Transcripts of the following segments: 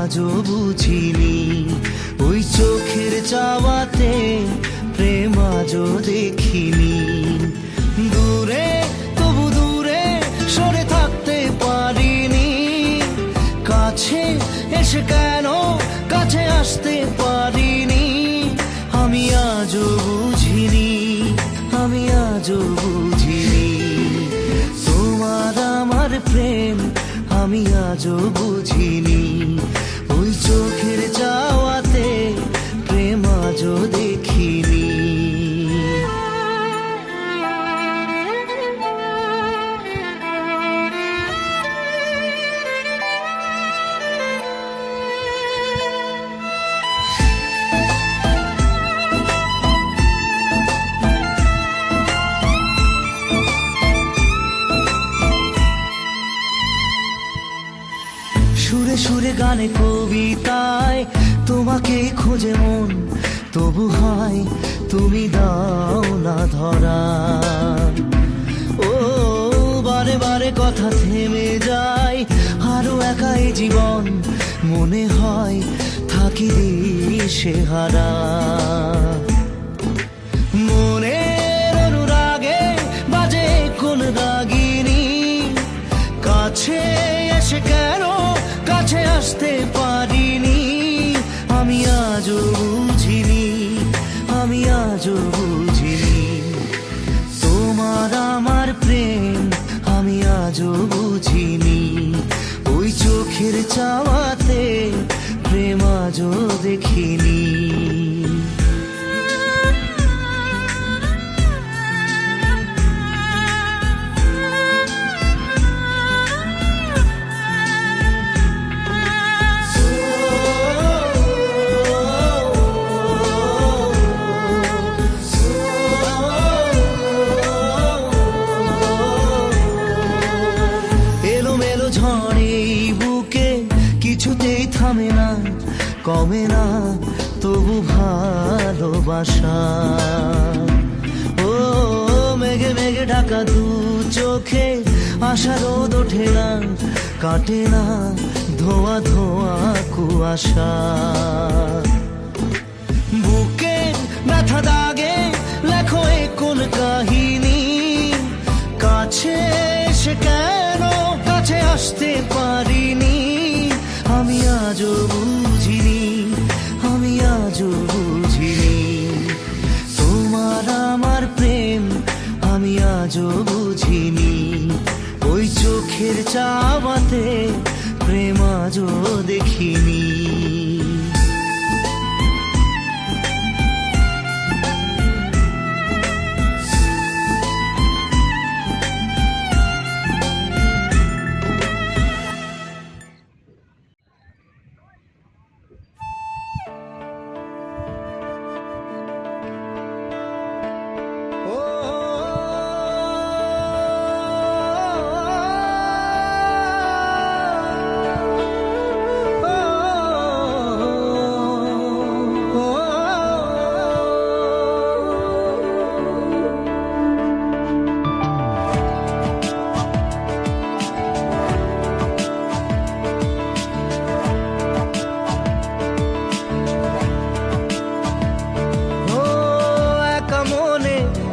আজও বুঝিনি, ওই চোখের চাওয়াতে প্রেম আজও দেখিনি। দূরে তবু দূরে সরে থাকতে পারিনি, কাছে এসে কেন কাছে আসতে পারিনি। আমি আজও বুঝিনি, আমি আজও বুঝিনি, তোমার আমার প্রেম আমি আজও বুঝিনি। ওই চোখের চাওয়াতে প্রেম আজও দেখিনি। সুরে সুরে গানে কবিতায় তোমাকে খোঁজে মন, তবু হয় তুমি দাও না ধরা। ও বারে বারে কথা থেমে যায়, আরো একাই জীবন মনে হয় থাকি দিশে হারা। মনের অনুরাগে বাজে কোন রাগিনী, কাছে এসে কেন কাছে আসতে পারিনি। আমি আজও বুঝিনি, আমি আজও বুঝিনি, তোমার আমার প্রেম আমি আজও বুঝিনি। ওই চোখের চাওয়াতে প্রেম আজও দেখিনি। কিছুতেই থামে না, কমে না তবু ভালোবাসা। ও মেঘে মেঘে ঢাকা দু চোখে আশা রোদ ওঠে না, কাটে না ধোয়া ধোয়া কুয়াশা। বুকে ব্যথা দাগে লেখো এ কোন কাহিনী, কাছে এসে কেন কাছে আসতে পারিনি। আমি আজও বুঝিনি, আমি আজও বুঝিনি, তোমার আমার প্রেম আমি আজও বুঝিনি। ওই চোখের চাওয়াতে প্রেম আজও দেখিনি।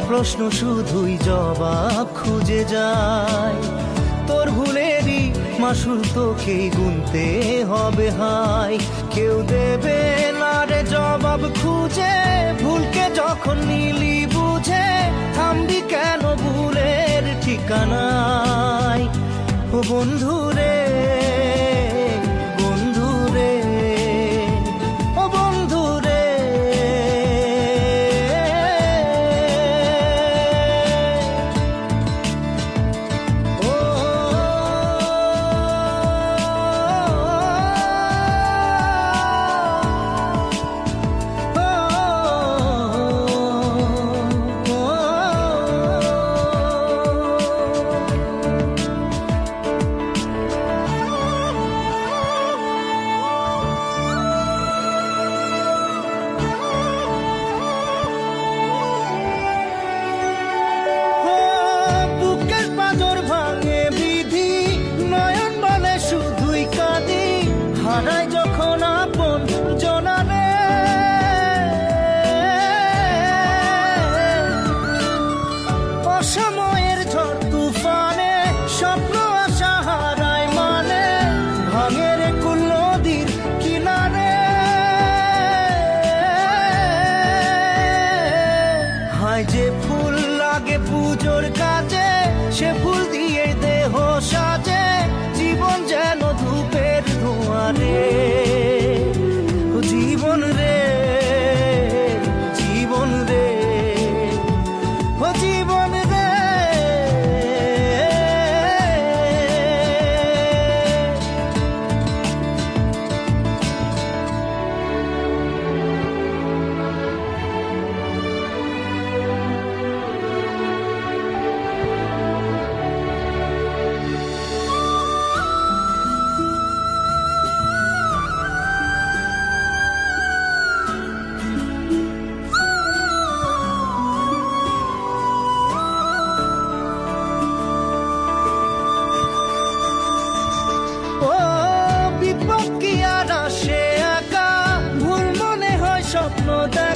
প্রশ্ন শুধুই জবাব খুঁজে যায়, তোর ভুলেরই মাসুল তোকেই গুনতে হবে হায়। কেউ দেবে না রে জবাব খুঁজে, ভুলকে যখন নিলি বুঝে থামবি কেন ভুলের ঠিকানায়। ও বন্ধু রে, বন্ধু রে, ও বন্ধু রে,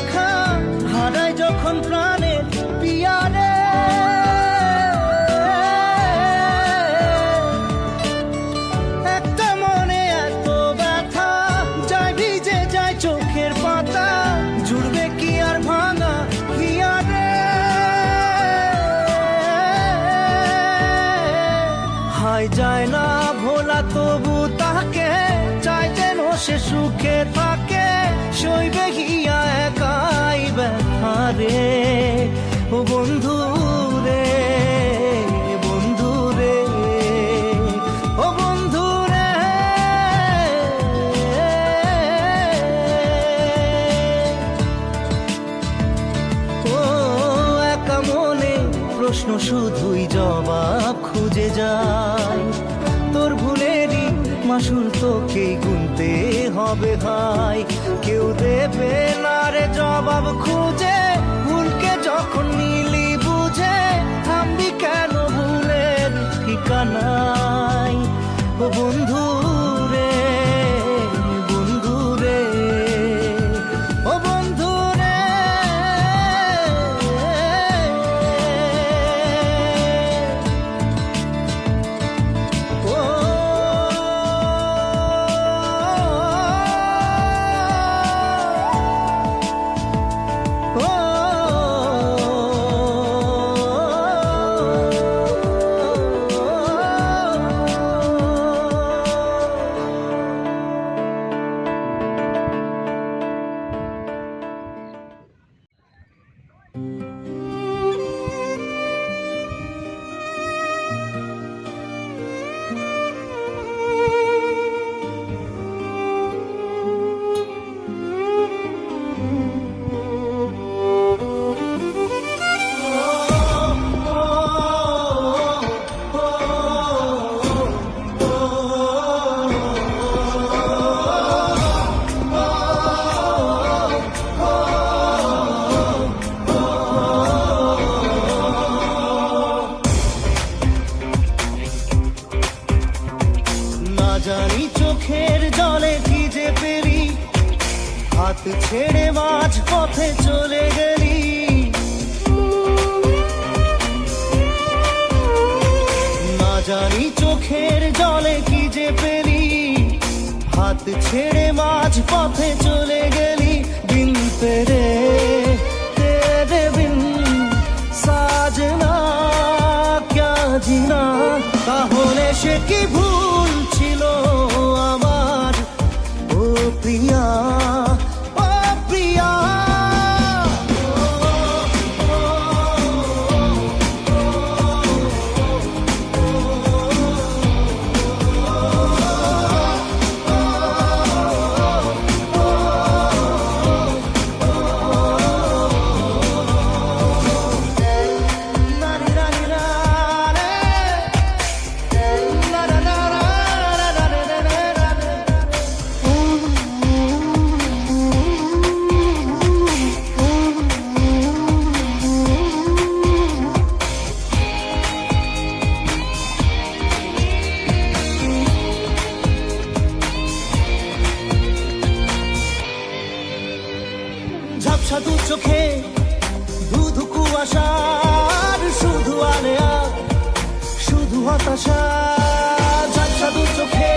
দেখা হারাই যখন প্রাণের পিয়ারে, একটা মনে এত ব্যথা যায় ভিজে যায় চোখের পাতা, জুড়বে কি আর ভাঙা হিয়ারে। হায় যায় না ভোলা তবু তাকে চাই যেন সে সুখে থাকে, সইবে হিয়া একাই ব্যথা রে। ও বন্ধু রে, বন্ধু রে, ও বন্ধু রে। ও একা মনে প্রশ্ন শুধুই জবাব খুঁজে যায়, তোর ভুলেরই মাসুল তোকেই গুনতে হবে ভাই। কেউ দেবে না রে জবাব খুঁজে, ভুলকে যখন নিলি বুঝে থামবি কেন ভুলের ঠিকানায়। ও বন্ধু রে, বন্ধু রে, ও বন্ধু রে। জানি চোখের জলে ভিজে পেরি, হাত ছেড়ে মাঝ পথে চলে গেলি। না জানি চোখের জলে কি যে পেলি, হাত ছেড়ে মাঝ পথে চলে গেলি। বিন তেরে তেরে বিন সাজনা ক্যা জিনা, তাহলে সে কি ভুল ছিল আমার? ও প্রিয়া, ও প্রিয়া। ঝাপসা দু চোখে ধুধু কুয়াশার শুধু আলেয়া, শুধু হতাশা। ঝাপসা দু চোখে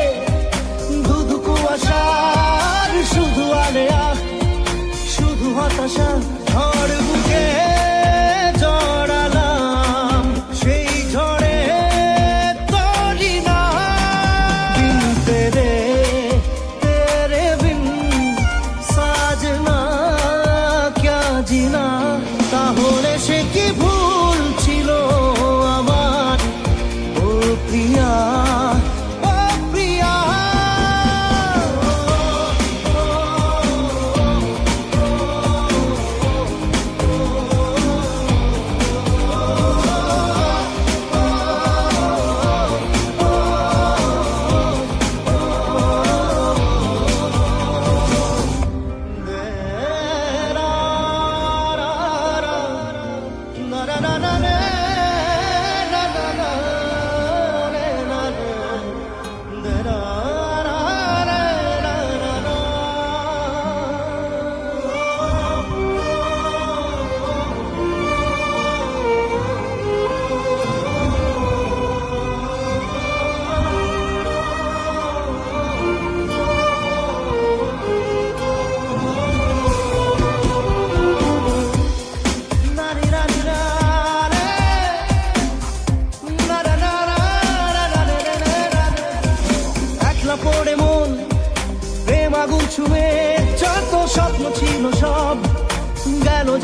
ধুধু কুয়াশার শুধু আলেয়া, শুধু হতাশা। ঝড় বুকে জড়ালাম, সেই ঝড়ে তরি না। বিন তেরে তেরে বিন সাজনা ক্যা জিনা, তাহলে সে কি ভুল ছিল আমার? ও প্রিয়া, ও প্রিয়া।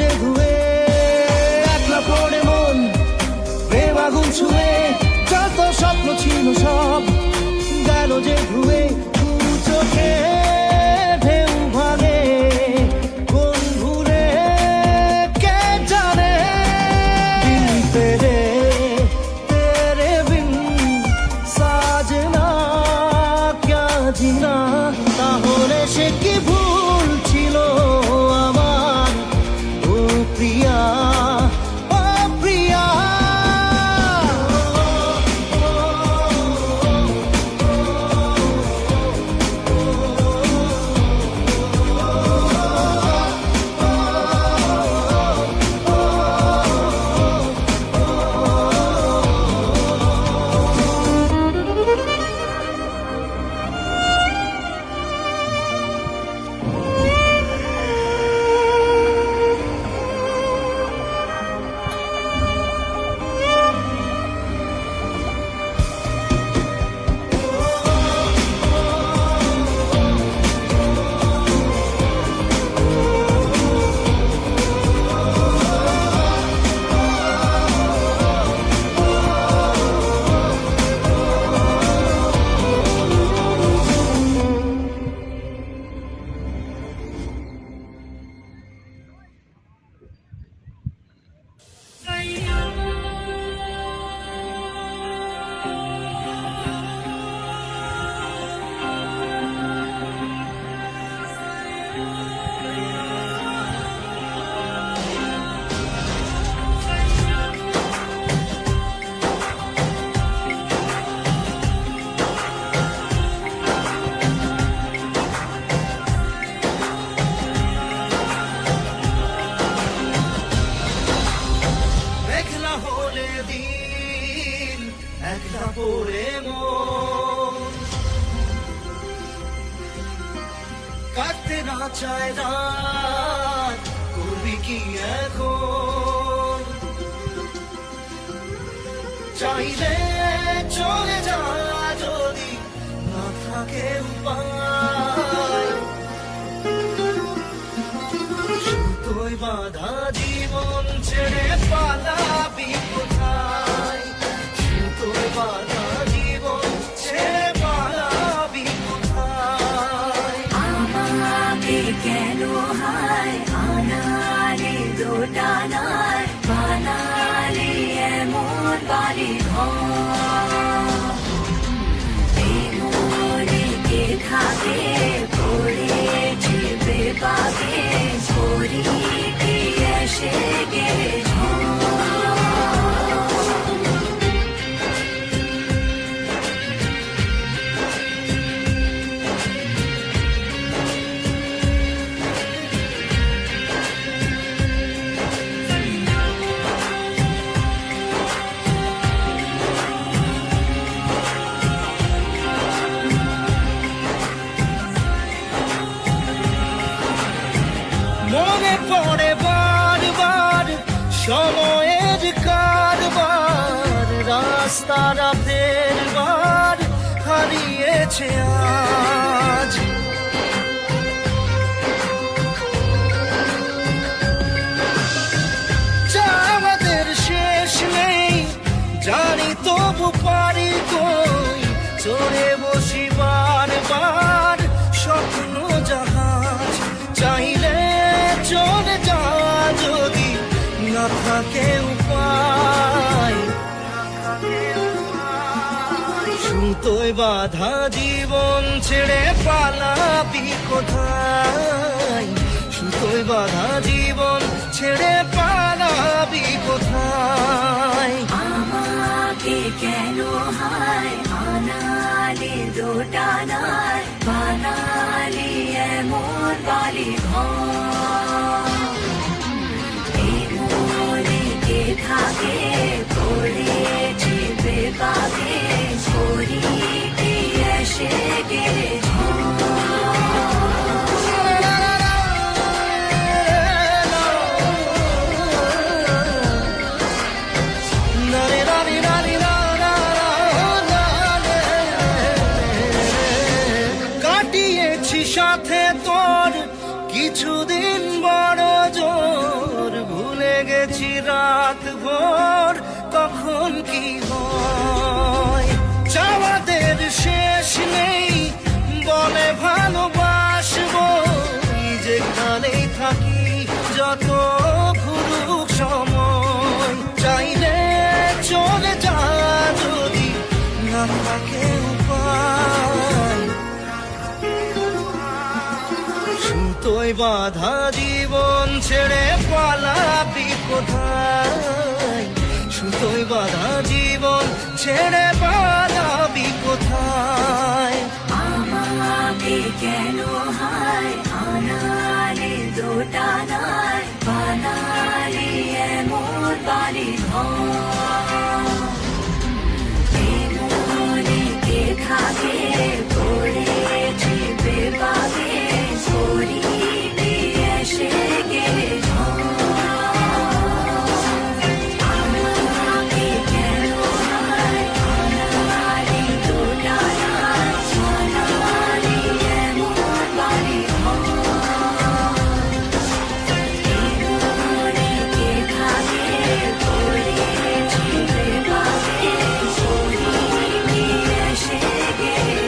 যে ধুয়ে, একলা পড়ে মন প্রেম আগুন ছুঁয়ে, যত স্বপ্ন ছিল সব গেল যে ধুয়ে। দু চোখে ঢেউ ভাঙে কোন ভুলে কে জানে, দিন তেরে তেরে বিন সাজনা ক্যা জিনা। তাহলে সে কি ভুল ছিল আমার, ও প্রিয়া ও প্রিয়া। মেঘলা হলে দিন একলা পড়ে মন, কাটতে না চায় রাত, করবি কি এখন? চাইলে চলে যা যদি না থাকে উপায়, সুতোয় বাঁধা জীবন ছেড়ে পালাবি কোথায়? সুতোয় বাঁধা জীবন ছেড়ে পালাবি কোথায়? আমাকে কেন হায় আনালে দোটানায়, বানালে এমন বাড়ি ঘর, এই মনে কে থাকে পড়েছে বেপাকে, পড়ি কি এসে গে মনে পড়ে বারবার সময়ের কারবার, রাস্তাটা ফেরবার হারিয়েছে আজ। যা আমাদের শেষ নেই জানি, তবু পারি কই চড়ে বসি বারবার স্বপ্ন জাহাজ। চাইলে চলে যা যদি না থাকে উপায়, সুতোয় বাঁধা জীবন ছেড়ে পালাবি কোথায়? সুতোয় বাঁধা জীবন ছেড়ে পালাবি কোথায়? আমাকে কেন হায় আনালে দোটানায়, বানালে এমন বাড়ি ঘর, এই মনে কে থাকে পড়েছে বেপাকে, পড়ি কি এসে গে কাটিয়েছি সাথে তোর কিছুদিন বড় জোর, রাত ভোর কখন কি হয়। চাওয়াদের শেষ নেই বলে ভালোবাসবো, যেখানেই থাকি যত ঘুরুক সময়। চাইলে চলে যা যদি না থাকে উপায়, সুতোয় বাঁধা জীবন ছেড়ে পালাবি কোথায়। সুতোয় বাঁধা জীবন ছেড়ে পালাবি কোথায়। আমাকে কেন হায় আনালে দোটানায়, বানালি এমন বালি ঘর। মনে কে থাকে পড়েছে বেবাগে, শরীরে এসে গেলে আমাকে কেন হায় আনালে দোটানায়, বানালি এমন বালি ঘর। মনে কে থাকে পড়েছে বেবাগে, শরীরে এসে গেলে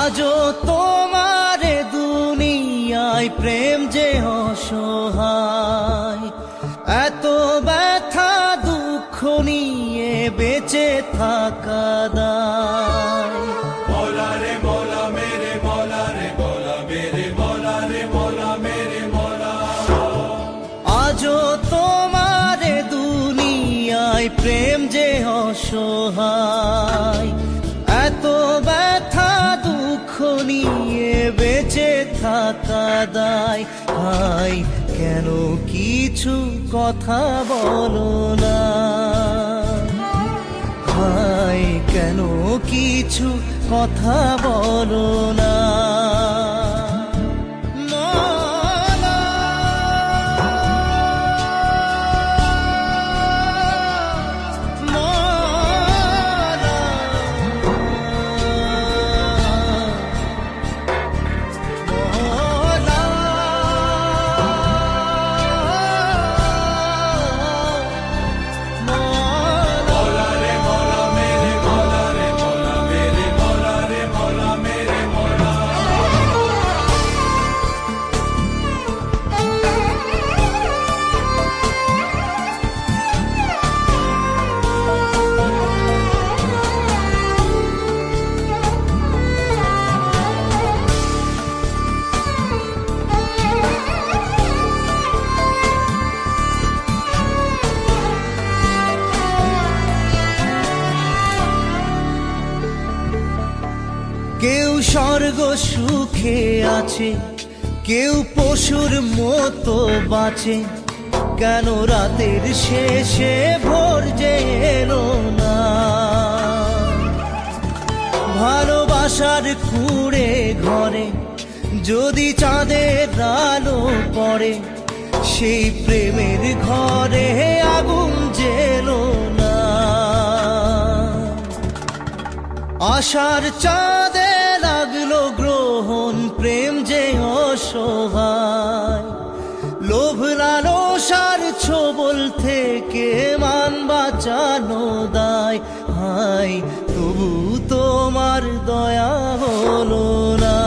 আজও তোমারে দুনিয়ায় প্রেম যে অসহায়, এত ব্যথা দুঃখ নিয়ে বেঁচে থাকা দায়। মৌলা রে মৌলা মেরে মৌলা রে মৌলা মেরে মৌলা রে মৌলা মেরে মৌলা। আজও তোমারে দুনিয়ায় প্রেম যে অসহায়, এত ব্যথা দুঃখ নিয়ে বেঁচে থাকা দায়। হাই কেন কিছু কথা বলো না, হাই কেন কিছু কথা বলো না। মৌলা, মৌলা, মৌলা, মৌলা রে মৌলা মেরে মৌলা রে মৌলা মেরে মৌলা রে মৌলা মেরে মৌলা। কেউ স্বর্গ সুখে আছে, কেউ পশুর মতো বাঁচে। কেন রাতের শেষে ভোর যে এলো না? ভালোবাসার কুঁড়ে ঘরে যদি চাঁদের আলো পড়ে, সেই প্রেমের ঘরে আগুন জেলো না। আশার চাঁদে লাগলো গ্রহণ, প্রেম যে অসহায়। লোভ লালসার ছোবল থেকে মান বাঁচানো দায়। হায় তবু তোমার দয়া হলো না।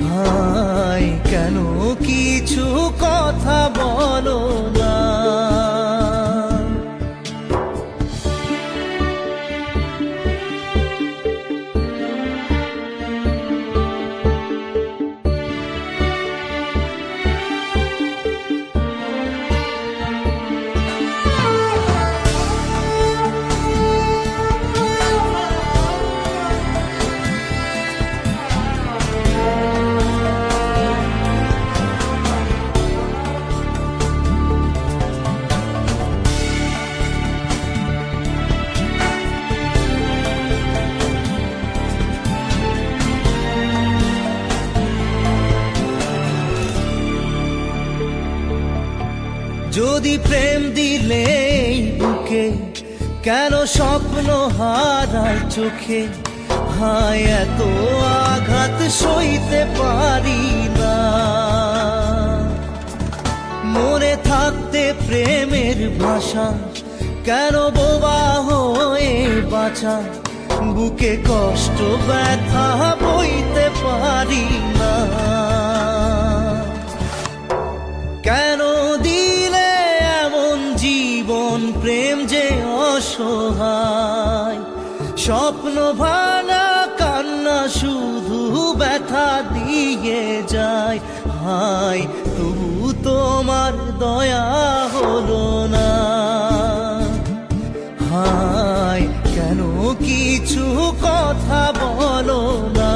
হায় কেন কিছু কথা বলো না। যদি প্রেম দিলে বুকে, কেন স্বপ্ন হারায় চোখে? হায় এত আঘাত সইতে পারি না। মনে থাকতে প্রেমের ভাষা, কেন বোবা হয়ে বাঁচা? বুকে কষ্ট ব্যথা বইতে পারি না। কেন দিলে এমন জীবন, প্রেম যে অসহায়। স্বপ্ন ভাঙা কান্না শুধু ব্যথা দিয়ে যায়। হায় তবু তোমার দয়া হলো না। হায় কেন কিছু কথা বলো না?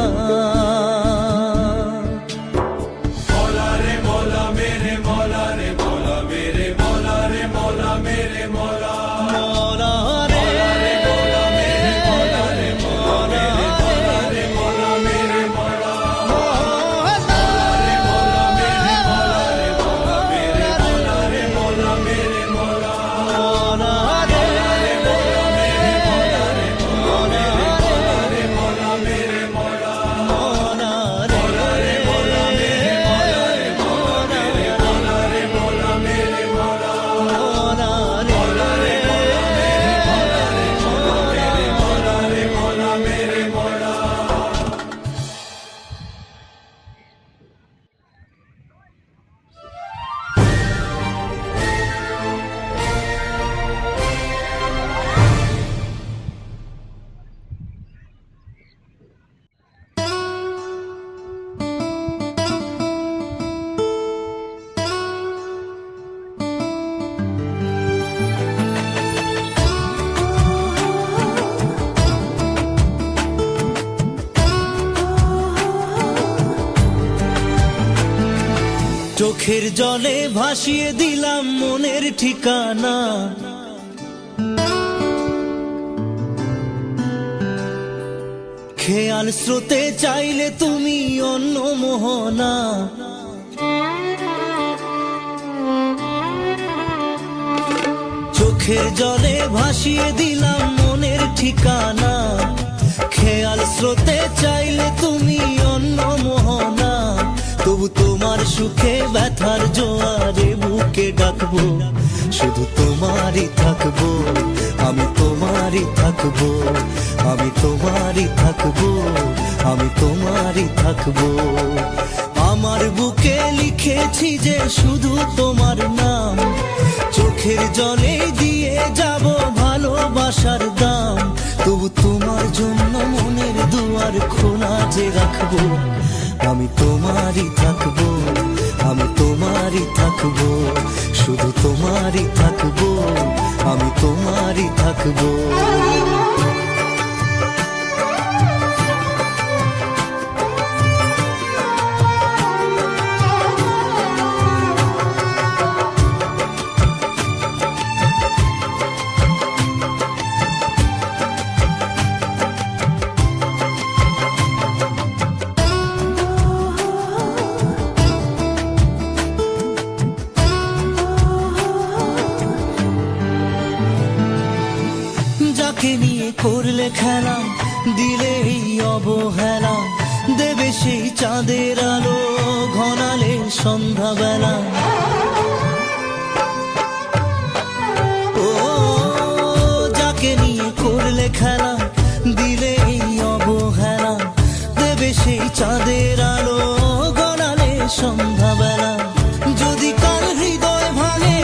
মৌলা রে মৌলা মেরে মৌলা রে মৌলা মেরে মৌলা রে মৌলা মেরে মৌলা মৌলা রে মৌলা মেরে মৌলা রে মৌলা মেরে মৌলা মেরে মৌলা রে মৌলা মেরে মৌলা রে মৌলা মেরে মৌলা রে মৌলা মেরে মৌলা মৌলা রে মৌলা মেরে মৌলা রে মৌলা রে মৌলা মেরে মৌলা মৌলা রে মৌলা মেরে মৌলা রে মৌলা মেরে মৌলা রে মৌলা মেরে মৌলা মৌলা রে মৌলা রে মৌলা মেরে মৌলা রে মৌলা মেরে মৌলা রে মৌলা মেরে মৌলা। চোখের জলে ভাসিয়ে দিলাম মনের ঠিকানা। খেয়াল স্রোতে চাইলে তুমি অন্য মোহনা। চোখের জলে ভাসিয়ে দিলাম মনের ঠিকানা। খেয়াল স্রোতে চাইলে তুমি অন্য মোহনা। তবু তোমার সুখে ব্যথার জোয়ারে বুকে ডাকবো, শুধু তোমারই থাকবো, আমি তোমারই থাকবো, আমি তোমারই থাকবো, আমি তোমারই থাকবো। আমার বুকে লিখেছি যে শুধু তোমার নাম, চোখের জলে দিয়ে যাব ভালোবাসার দাম। তবু তোমার জন্য মনের দুয়ার খোলা যে রাখবো, আমি তোমারই থাকবো, আমি তোমারই থাকবো, শুধু তোমারই থাকবো, আমি তোমারই থাকবো। যাকে নিয়ে করলে খেলা, দিলে এই অবহেলা, দেবে সেই চাঁদের আলো ঘনালে সন্ধ্যাবেলা। ও যাকে নিয়ে করলে খেলা, দিলে এই অবহেলা, দেবে সেই চাঁদের আলো ঘনালে সন্ধ্যাবেলা। যদি কার হৃদয় ভাঙে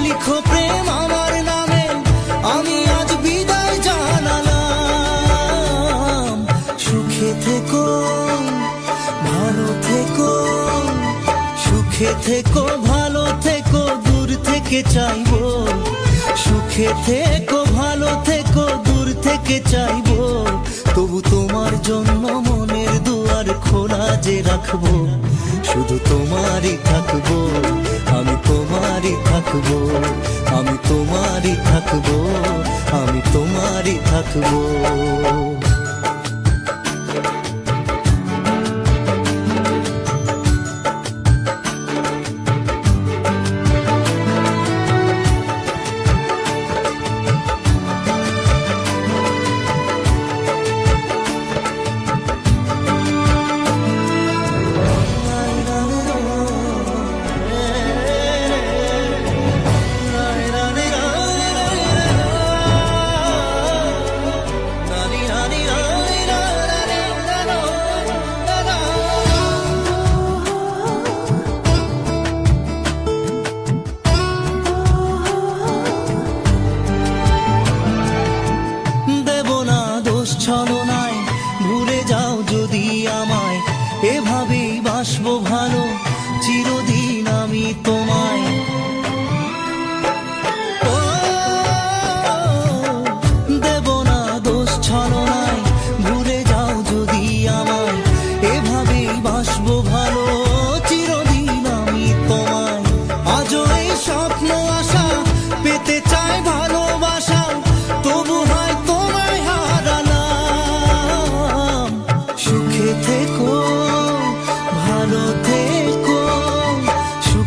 লিখো প্রেম আমার নামে, আমি আজ বিদায় জানালাম। সুখে থেকো ভালো থেকো, সুখে থেকো ভালো থেকো, দূর থেকে চাইবো। সুখে থেকো ভালো থেকো, দূর থেকে চাইবো। তবু তোমার জন্য মনের দুয়ার খোলা যে রাখবো, শুধু তোমারই থাকবো, আমি তোমারই থাকবো, আমি তোমারই থাকবো, আমি তোমারই থাকবো।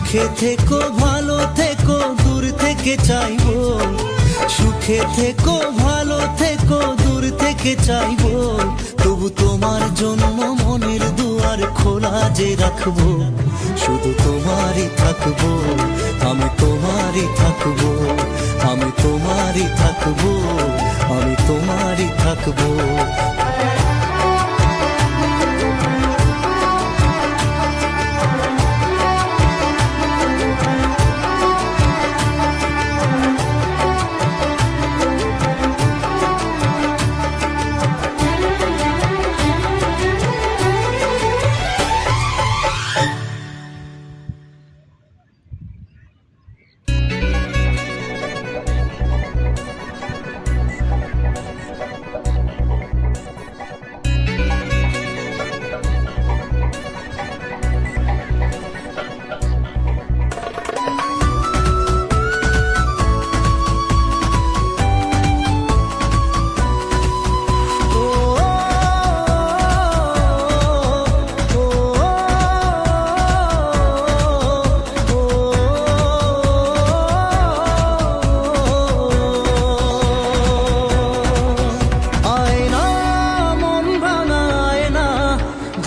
সুখে থেকো ভালো থেকো দূর থেকে চাইবো, সুখে থেকো ভালো থেকো দূর থেকে চাইবো, তবু তোমার জন্য মনের দুয়ার খোলা যে রাখবো, শুধু তোমারই থাকবো, আমি তোমারই থাকবো, আমি তোমারই থাকবো, আমি তোমারই থাকবো।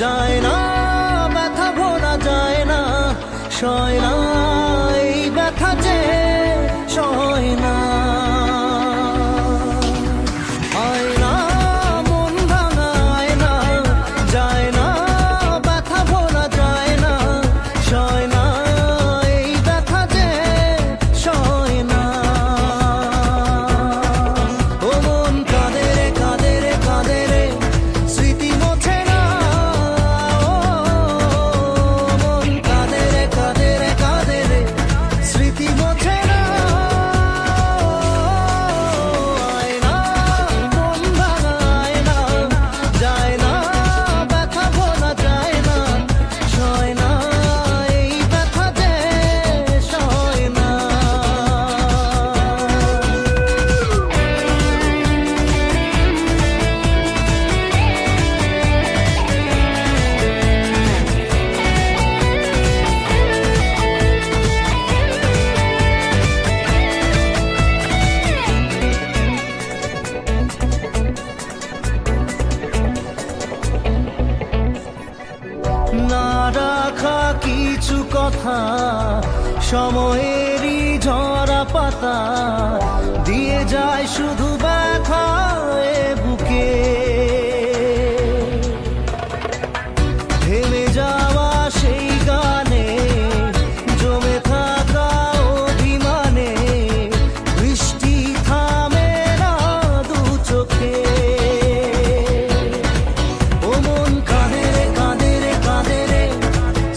যায় না ব্যথা ভোলা যায় না, সয় না এই ব্যথা যে সয় না, আয়না মন ভাঙা আয়না, যায় না ব্যথা ভোলা যায় না, সয় না এই ব্যথা যে সয় না। ও মন কাঁদে রে কাঁদে রে কাঁদে রে, স্মৃতি মোছে না, স্মৃতি মোছে না, আয়না মন ভাঙা আয়না, যায় না ব্যথা ভোলা যায় না, সয় না এই ব্যথা যে সয় না। না রাখা কিছু কথা সময়েরই ঝরা পাতা, দিয়ে যায় শুধু ব্যথা এ বুকে, থেমে যাওয়া সেই গানে জমে থাকা অভিমানে, বৃষ্টি থামে না দু চোখে। ও মন কাঁদে রে কাঁদে রে কাঁদে রে,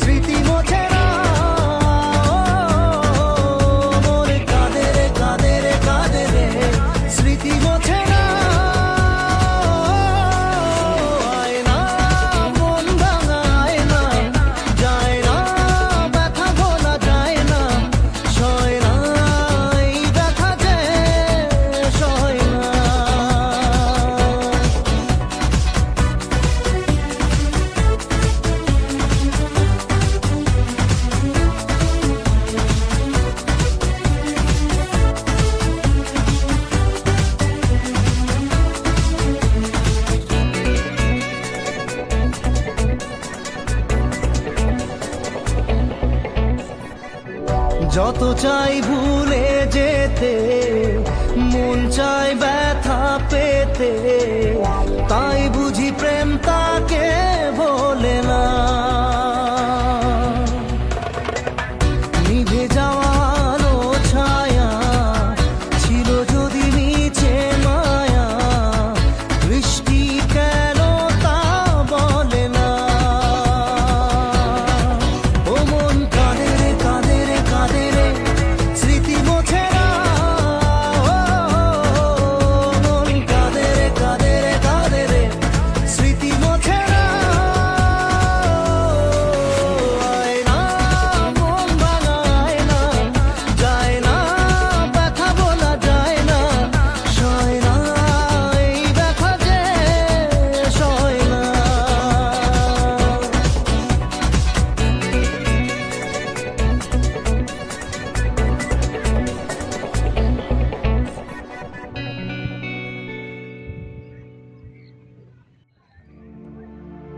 স্মৃতি মোছে না, মন কাঁদে রে কাঁদে রে কাঁদে রে, স্মৃতি মোছে না, আয়না মন ভাঙা আয়না, যায় না ব্যথা ভোলা যায় না, সয় না এই ব্যথা যে সয় না। যত চাই ভুলে যেতে, মন চাই ব্যথা পেতে, তাই বুঝি প্রেম তাকে বলে না। নিভে যাওয়া আলো ছায়া ছিল যদি নিচে মায়া, বৃষ্টি কেন তা বলে না। ও মন কাঁদে রে কাঁদে রে কাঁদে রে, স্মৃতি মোছে না,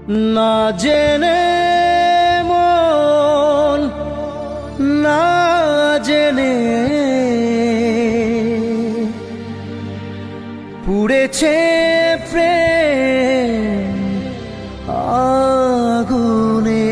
না জেনে মন না জেনে পুড়েছে প্রেম আগুনে।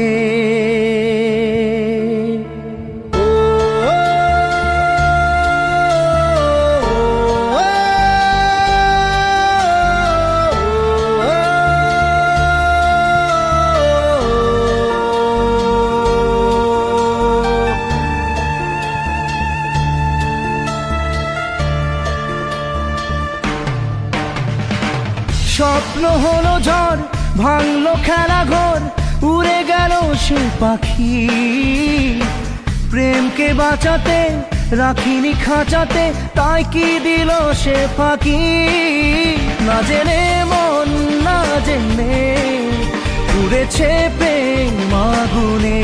স্বপ্ন হলো ঝড়, ভাঙলো খেলা ঘর, উড়ে গেল সে পাখি। প্রেমকে বাঁচাতে রাখিনি খাঁচাতে, তাই কি দিল সে ফাঁকি। না জেনে মন না জেনে পুড়েছে প্রেম আগুনে।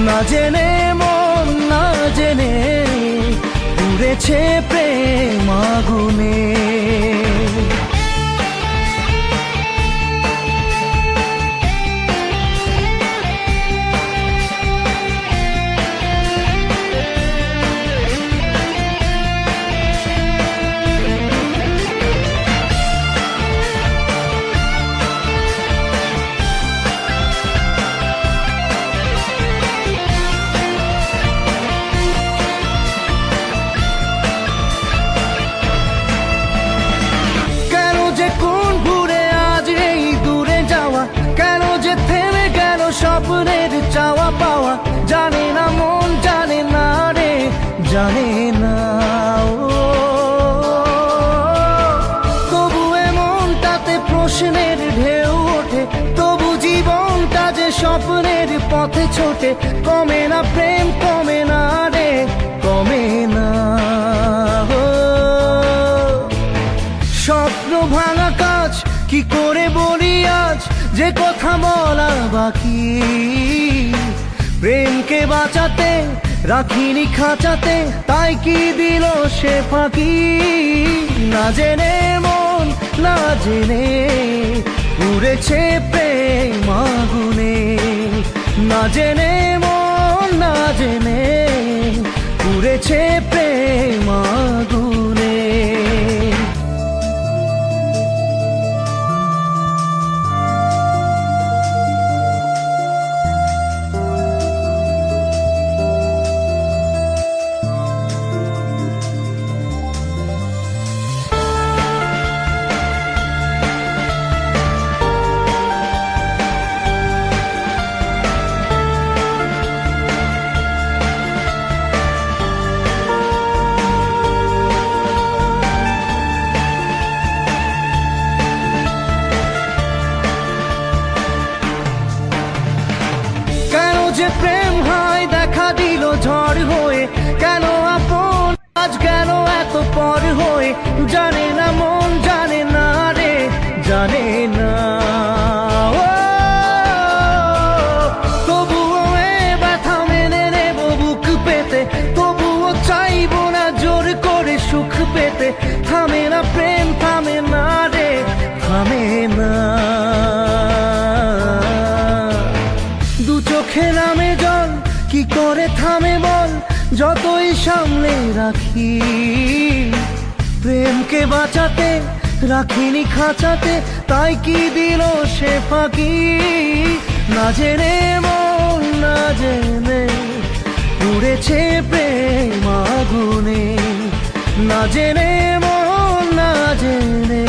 না জেনে মন না জেনে পুড়েছে প্রেম আগুনে। স্বপ্নের চাওয়া পাওয়া জানে না মন, জানে না রে, জানে না ও। তবু এমনটাতে প্রশ্নের ঢেউ ওঠে, তবু জীবনটা যে স্বপ্নের পথে ছোটে। কমে না প্রেম, কমে না রে, কমে না ও। স্বপ্ন ভাঙা কাজ কি করে বলি আজ, যে কথা বলা বাকি। প্রেমকে বাঁচাতে রাখিনি খাঁচাতে, তাই কি দিল সে ফাঁকি। না জেনে মন না জেনে পুড়েছে প্রেম আগুনে। না জেনে মন না জেনে পুড়েছে প্রেম আগুনে। যে প্রেম হয় দেখা দিল ঝড় হয়ে, কেন আপন আজ গেল এত পর হয়ে। জানে না মন জানে না রে, জানে না ও। তবুও এ ব্যথা মেনে নেব বুক পেতে, তবুও চাইবো না জোর করে সুখ পেতে। থামে না প্রেম, থামে না রে, থামে না। দু চোখে নামে জল কি করে থামে বল, যতই সামলে রাখি। প্রেমকে বাঁচাতে রাখিনি খাঁচাতে, তাই কি দিল সে ফাঁকি। না জেনে মন না জেনে পুড়েছে প্রেম আগুনে। না জেনে মন না জেনে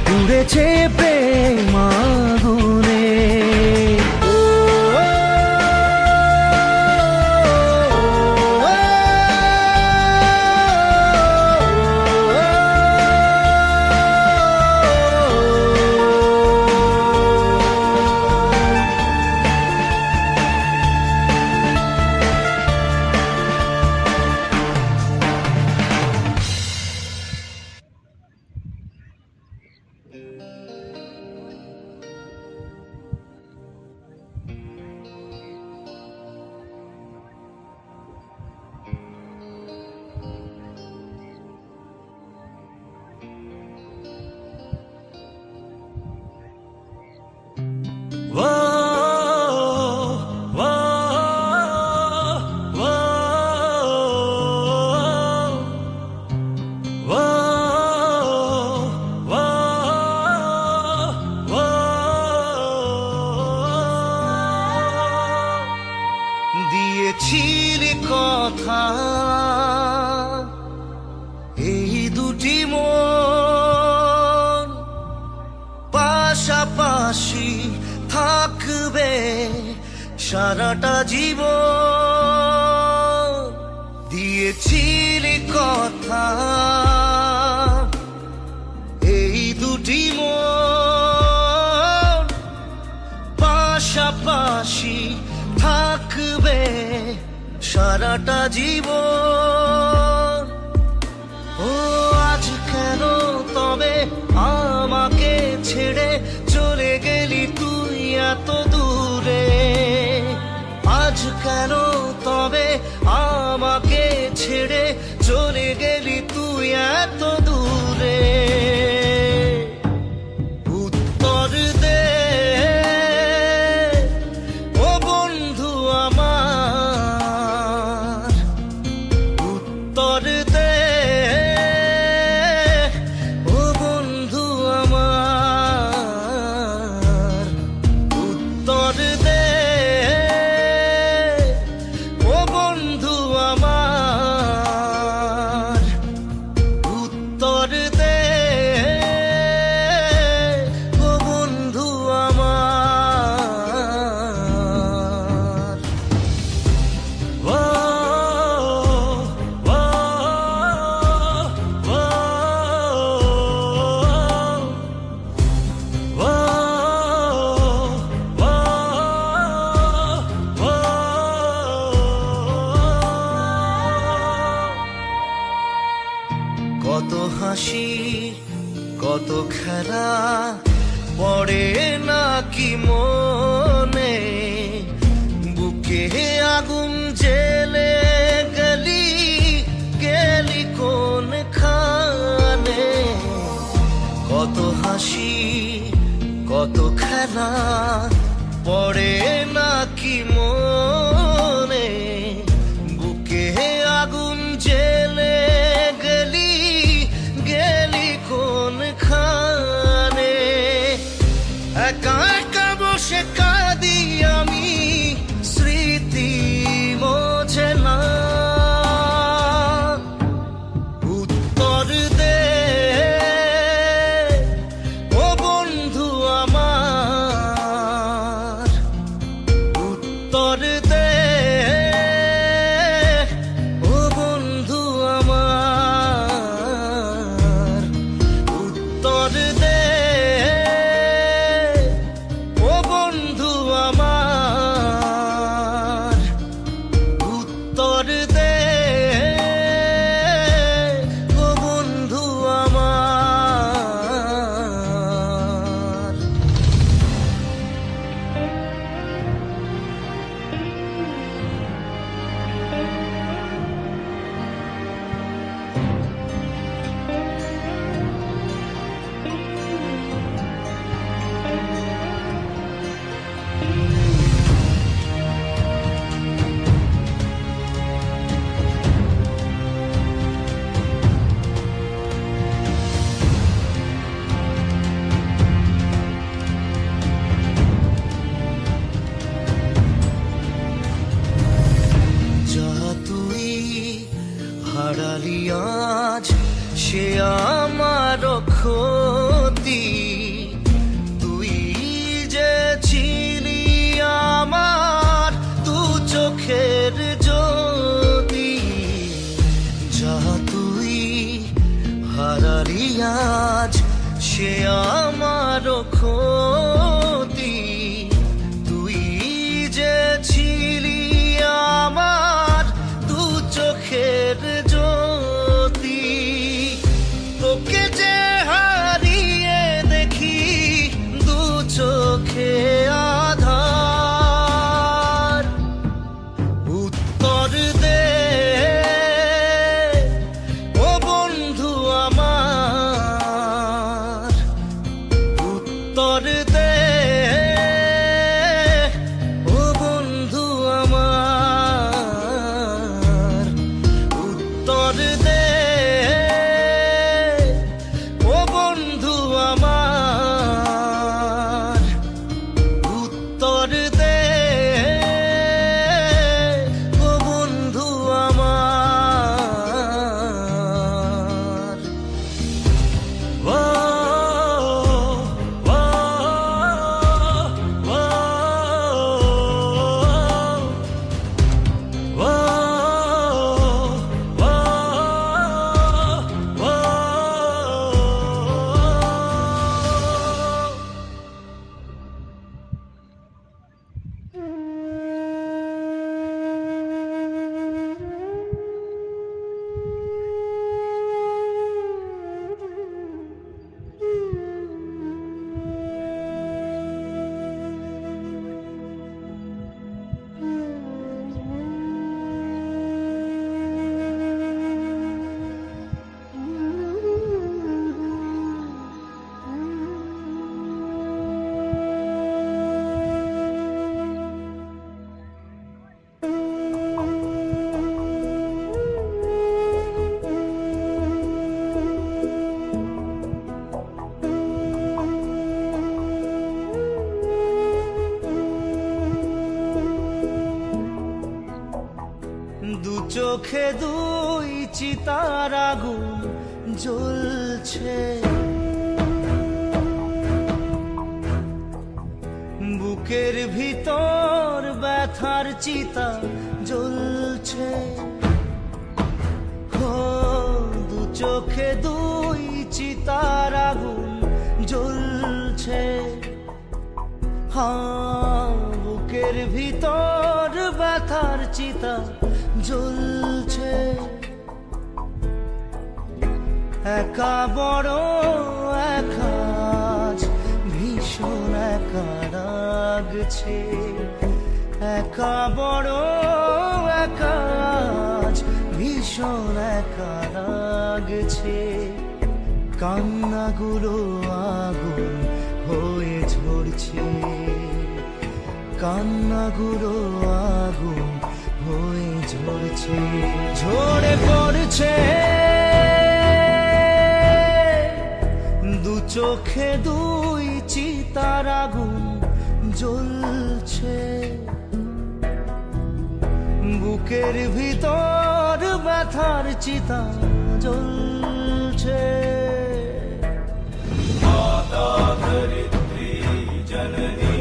পুড়েছে প্রেম আগুনে। দুটি মন পাশাপাশি থাকবে সারাটা জীবন। দিয়েছিলি কথা এই দুটি মন পাশাপাশি থাকবে সারাটা জীবন। ও আজ কেন তবে আমাকে ছেড়ে চলে গেলি তুই এত দূরে? আজ কেন তবে আমাকে ছেড়ে চলে গেলি তুই এত দূরে? উত্তর দে ও বন্ধু আমার, উত্তর দে ও বন্ধু আমার, উত্তর দে ও বন্ধু আমার, উত্তর দে ও বন্ধু আমার। ও, ও, ও, ও, কত হাসি কত খেলা পড়ে নাকি মনে? বুকে আগুন জেলে গলি গেলি কোন খানে? কত হাসি কত খেলা পড়ে নাকি মনে? বুকে আগুন জেলে গলি গেলি কোন খানে? একা একা বসে কাঁদি আমি, স্মৃতি মোছে না। উত্তর দে ও বন্ধু আমার, উত্তর দে ও বন্ধু আমার, উত্তর দে ও বন্ধু আমার, উত্তর দে ও বন্ধু আমার। যা তুই হারালি আজ সে আমার ক্ষতি। তুই যে ছিলি আমার দু চোখের জ্যোতি। যা তুই হারালি আজ সে আমার ক্ষতি। তুই যে ছিলি আমার দু চোখের জ্যোতি। তোকে যে হারিয়ে দেখি দু চোখে আধার। উত্তর দে ও বন্ধু আমার, উত্তর জ্বলছে, বুকের ভিতর ব্যথার চিতা জ্বলছে, ও দু চোখে দুই চিতার আগুন জ্বলছে, হ্যাঁ বুকের ভিতর ব্যথার চিতা জ্বলছে। একা বড় একা আজ ভীষণ একা লাগছে, একা বড় একা আজ ভীষণ একা লাগছে। কান্নাগুলো আগুন হয়ে ঝরছে, কান্নাগুলো আগুন হয়ে ঝরছে, ঝরে পড়ছে, দু চোখে দুই চিতার আগুন জ্বলছে, বুকের ভিতর ব্যথার চিতা জ্বলছে। माता धरित्री जननी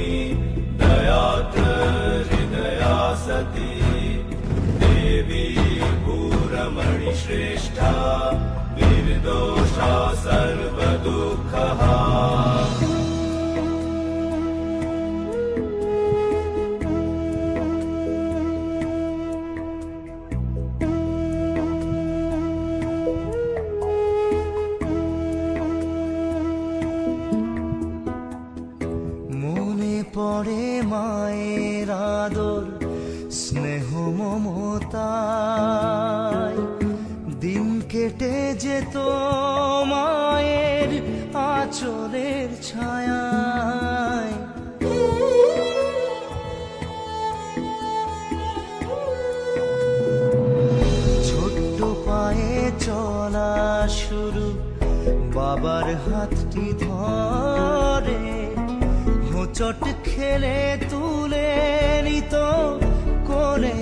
दयात्र हृदया सती देवी भूरमणि श्रेष्ठा निर्दोषा सर्वदुःखहा। মনে পড়ে মায়ের আদর স্নেহ মমতায়, দিন কেটে যেত মায়ের আঁচলের ছায়ায়। ছোট্ট পায়ে চলা শুরু, বাবার হাতটি ধরে, হোঁচট খেলে তুলে নিত কোলে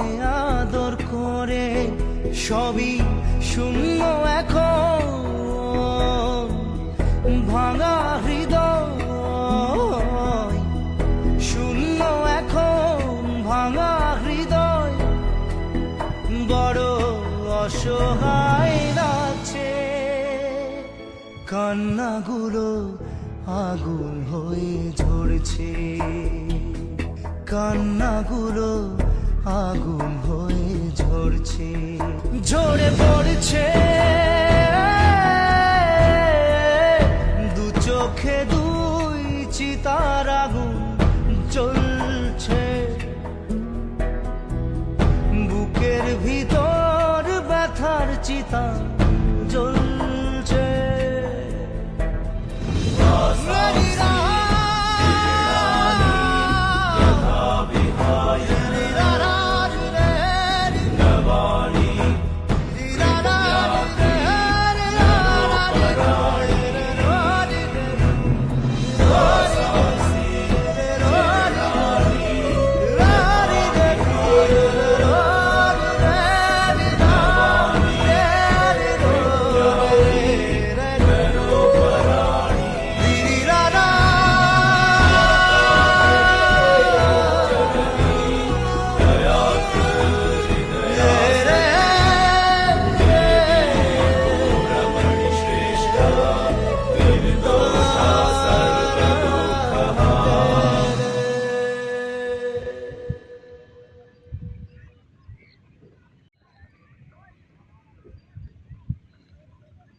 আদর করে। সবই শূন্য এখন, ভাঙা হৃদয়, শূন্য এখন ভাঙা হৃদয়, বড় অসহায় লাগছে। কান্নাগুলো আগুন হয়ে ঝরছে, কান্নাগুলো আগুন হয়ে ঝরছে, ঝরে পড়ছে।